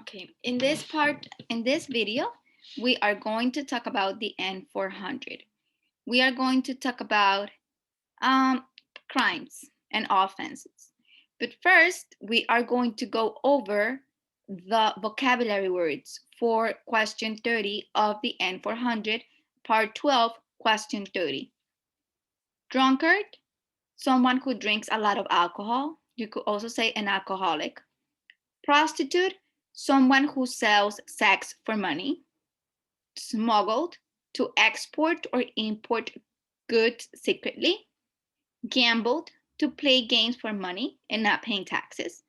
Okay, in this video, we are going to talk about the N400. We are going to talk about crimes and offenses. But first, we are going to go over the vocabulary words for question 30 of the N400, part 12, question 30. Drunkard, someone who drinks a lot of alcohol. You could also say an alcoholic. Prostitute, someone who sells sex for money. Smuggled, to export or import goods secretly. Gambled, to play games for money and not paying taxes.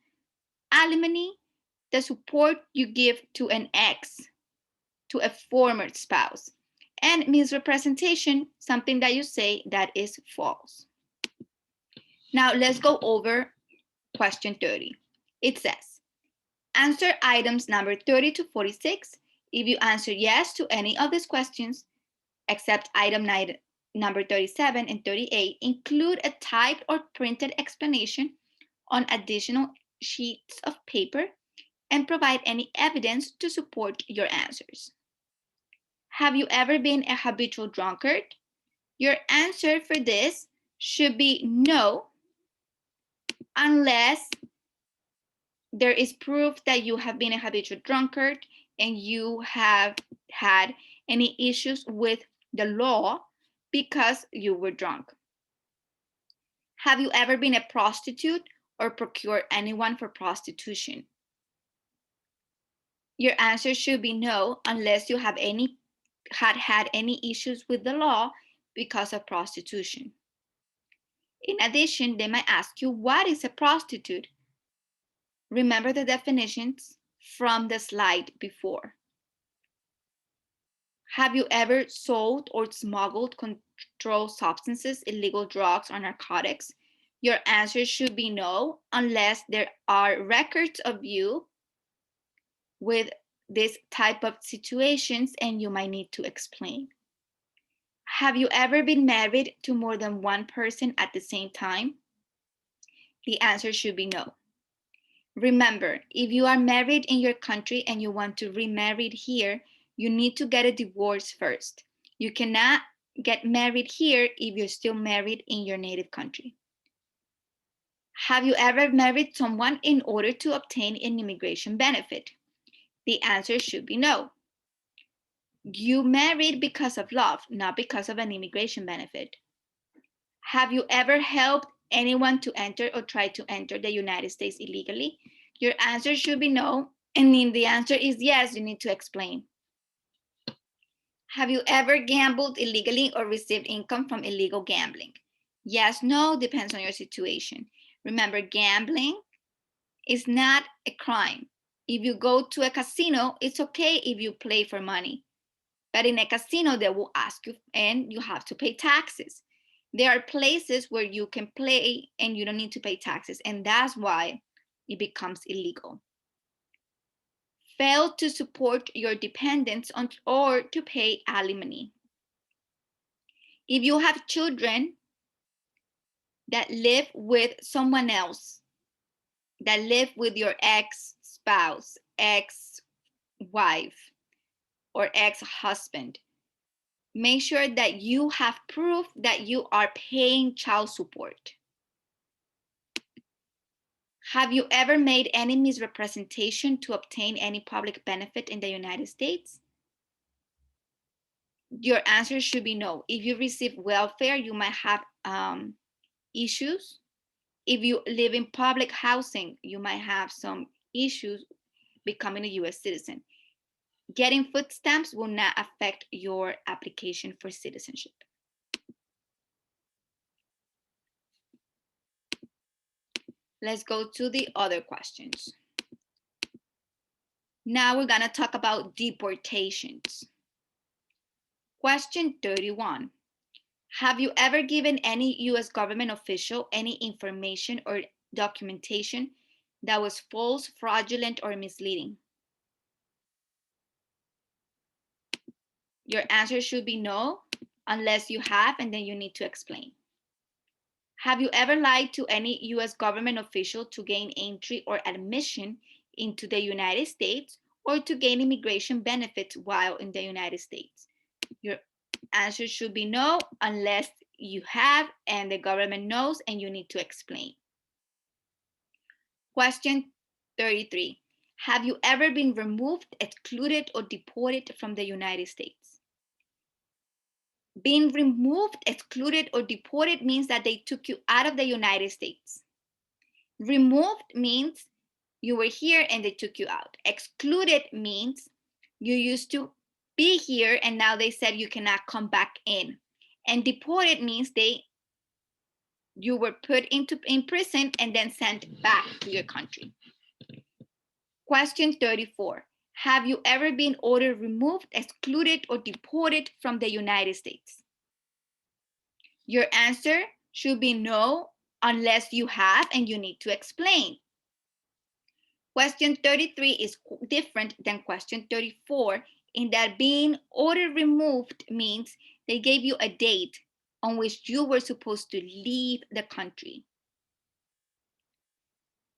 Alimony, the support you give to an ex, to a former spouse. And misrepresentation, something that you say that is false. Now let's go over question 30. It says, answer items number 30 to 46. If you answer yes to any of these questions, except item number 37 and 38, include a typed or printed explanation on additional sheets of paper and provide any evidence to support your answers. Have you ever been a habitual drunkard? Your answer for this should be no, unless there is proof that you have been a habitual drunkard and you have had any issues with the law because you were drunk. Have you ever been a prostitute or procured anyone for prostitution? Your answer should be no, unless you have had any issues with the law because of prostitution. In addition, they might ask you, what is a prostitute? Remember the definitions from the slide before. Have you ever sold or smuggled controlled substances, illegal drugs, or narcotics? Your answer should be no, unless there are records of you with this type of situations and you might need to explain. Have you ever been married to more than one person at the same time? The answer should be no. Remember, if you are married in your country and you want to remarry here, you need to get a divorce first. You cannot get married here if you're still married in your native country. Have you ever married someone in order to obtain an immigration benefit? The answer should be no. You married because of love, not because of an immigration benefit. Have you ever helped anyone to enter or try to enter the United States illegally? Your answer should be no, and if the answer is yes, you need to explain. Have you ever gambled illegally or received income from illegal gambling? Yes, no, depends on your situation. Remember, gambling is not a crime. If you go to a casino, it's okay if you play for money. But in a casino, they will ask you and you have to pay taxes. There are places where you can play and you don't need to pay taxes, and that's why it becomes illegal. Fail to support your dependents or to pay alimony. If you have children that live with someone else, that live with your ex-spouse, ex-wife, or ex-husband, make sure that you have proof that you are paying child support. Have you ever made any misrepresentation to obtain any public benefit in the United States? Your answer should be no. If you receive welfare, you might have issues. If you live in public housing, you might have some issues becoming a US citizen. Getting food stamps will not affect your application for citizenship. Let's go to the other questions. Now we're gonna talk about deportations. Question 31. Have you ever given any US government official any information or documentation that was false, fraudulent, or misleading? Your answer should be no, unless you have, and then you need to explain. Have you ever lied to any US government official to gain entry or admission into the United States or to gain immigration benefits while in the United States? Your answer should be no, unless you have and the government knows and you need to explain. Question 33. Have you ever been removed, excluded, or deported from the United States? Being removed, excluded, or deported means that they took you out of the United States. Removed means you were here and they took you out. Excluded means you used to be here and now they said you cannot come back in. And deported means you were put in prison and then sent back to your country. Question 34. Have you ever been ordered removed, excluded, or deported from the United States? Your answer should be no, unless you have and you need to explain. Question 33 is different than question 34 in that being ordered removed means they gave you a date on which you were supposed to leave the country.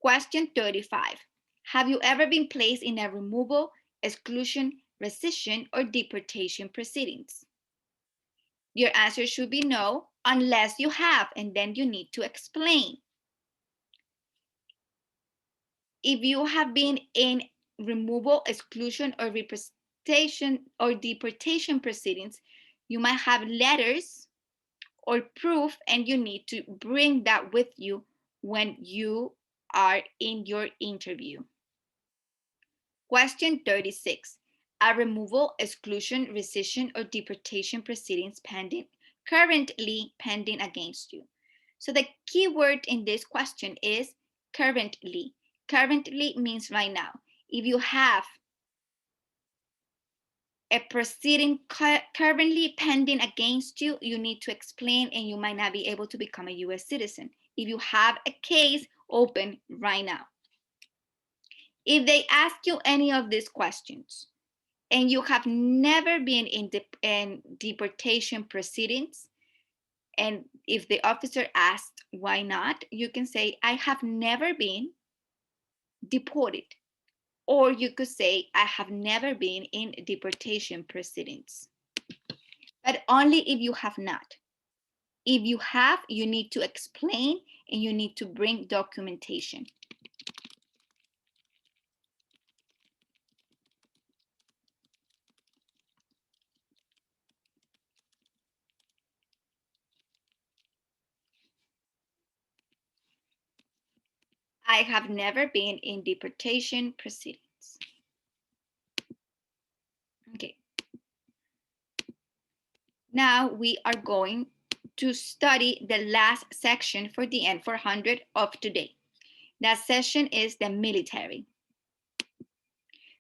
Question 35. Have you ever been placed in a removal, exclusion, rescission, or deportation proceedings? Your answer should be no, unless you have, and then you need to explain. If you have been in removal, exclusion, or representation or deportation proceedings, you might have letters or proof, and you need to bring that with you when you are in your interview. Question 36. A removal, exclusion, rescission, or deportation proceedings currently pending against you. So the key word in this question is currently. Currently means right now. If you have a proceeding currently pending against you, you need to explain and you might not be able to become a US citizen. If you have a case open right now. If they ask you any of these questions and you have never been in deportation proceedings, and if the officer asked why not, you can say, I have never been deported. Or you could say, I have never been in deportation proceedings. But only if you have not. If you have, you need to explain and you need to bring documentation. I have never been in deportation proceedings. Okay. Now we are going to study the last section for the N400 of today. That session is the military.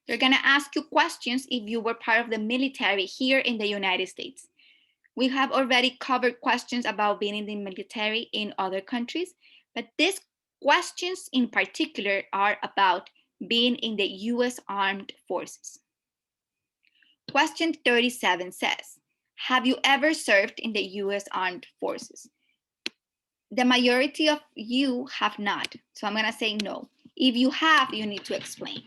They're going to ask you questions if you were part of the military here in the United States. We have already covered questions about being in the military in other countries, but these questions in particular are about being in the US Armed Forces. Question 37 says, have you ever served in the US Armed Forces? The majority of you have not, so I'm going to say no. If you have, you need to explain.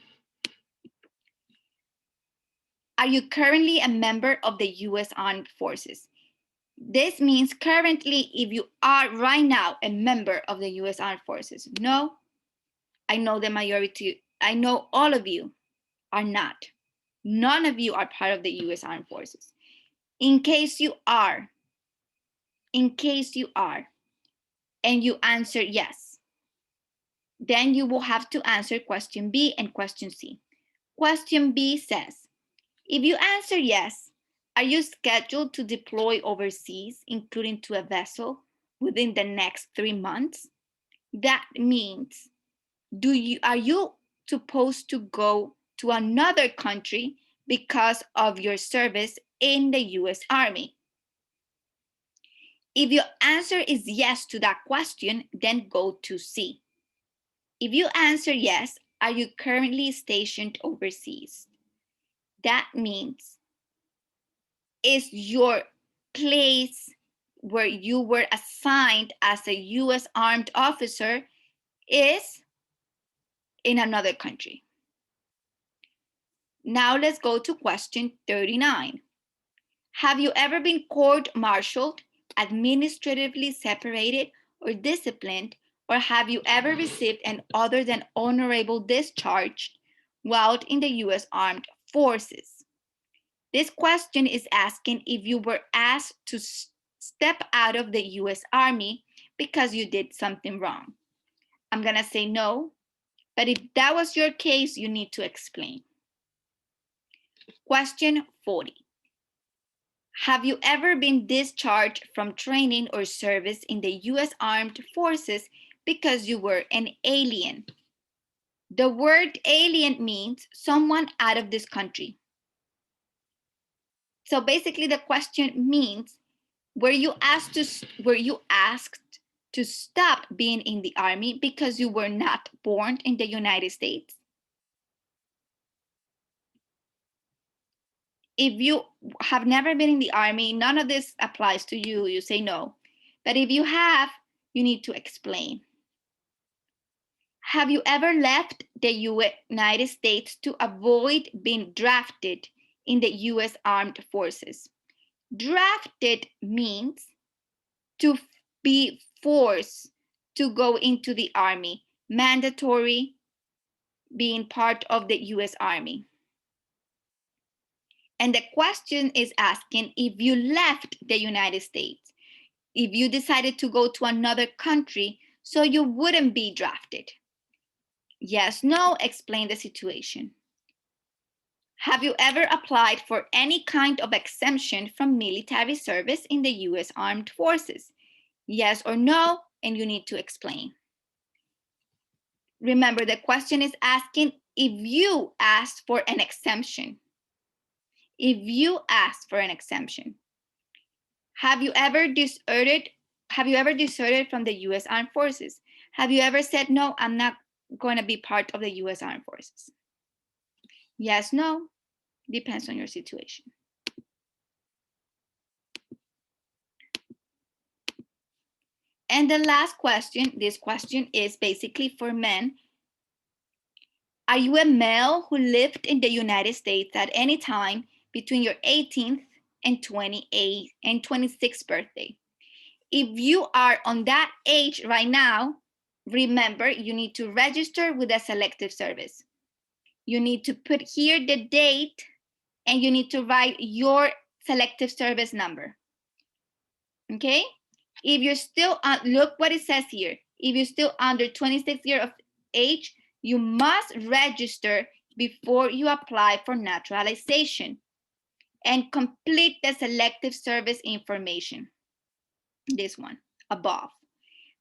Are you currently a member of the US Armed Forces? This means currently if you are right now a member of the US Armed Forces. No, I know the majority, I know all of you are not. None of you are part of the US Armed Forces. In case you are, and you answer yes, then you will have to answer question B and question C. Question B says, if you answer yes, are you scheduled to deploy overseas, including to a vessel, within the next 3 months? That means, are you supposed to go to another country because of your service in the US Army? If your answer is yes to that question, then go to C. If you answer yes, are you currently stationed overseas? That means, is your place where you were assigned as a US armed officer is in another country? Now let's go to question 39. Have you ever been court-martialed, administratively separated, or disciplined, or have you ever received an other than honorable discharge while in the U.S. Armed Forces? This question is asking if you were asked to step out of the U.S. Army because you did something wrong. I'm going to say no, but if that was your case, you need to explain. Question 40. Have you ever been discharged from training or service in the U.S. Armed Forces because you were an alien? The word alien means someone out of this country. So basically the question means, were you asked to stop being in the Army because you were not born in the United States? If you have never been in the Army, none of this applies to you, you say no. But if you have, you need to explain. Have you ever left the United States to avoid being drafted in the U.S. Armed Forces? Drafted means to be forced to go into the Army, mandatory being part of the U.S. Army. And the question is asking if you left the United States, if you decided to go to another country so you wouldn't be drafted. Yes, no, explain the situation. Have you ever applied for any kind of exemption from military service in the U.S. Armed Forces? Yes or no, and you need to explain. Remember, the question is asking if you asked for an exemption. If you asked for an exemption. Have you ever deserted from the U.S. Armed Forces? Have you ever said, no, I'm not going to be part of the U.S. Armed Forces? Yes, no, depends on your situation. And the last question, this question is basically for men. Are you a male who lived in the United States at any time between your 18th and 26th birthday? If you are on that age right now, remember, you need to register with a selective service. You need to put here the date and you need to write your selective service number. Okay? If you're still, look what it says here. If you're still under 26 years of age, you must register before you apply for naturalization and complete the selective service information. This one above.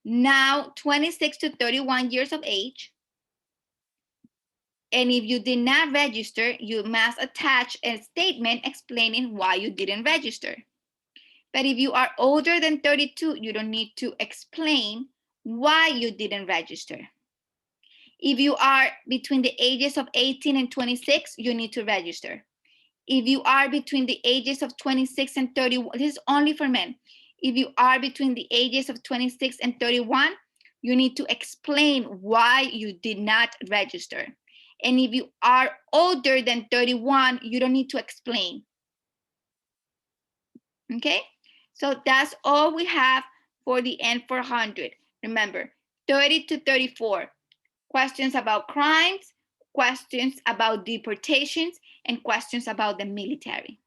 Now 26 to 31 years of age. And if you did not register, you must attach a statement explaining why you didn't register. But if you are older than 32, you don't need to explain why you didn't register. If you are between the ages of 18 and 26, you need to register. If you are between the ages of 26 and 31, this is only for men. If you are between the ages of 26 and 31, you need to explain why you did not register. And if you are older than 31, you don't need to explain. Okay, so that's all we have for the N400. Remember, 30 to 34. Questions about crimes, questions about deportations, and questions about the military.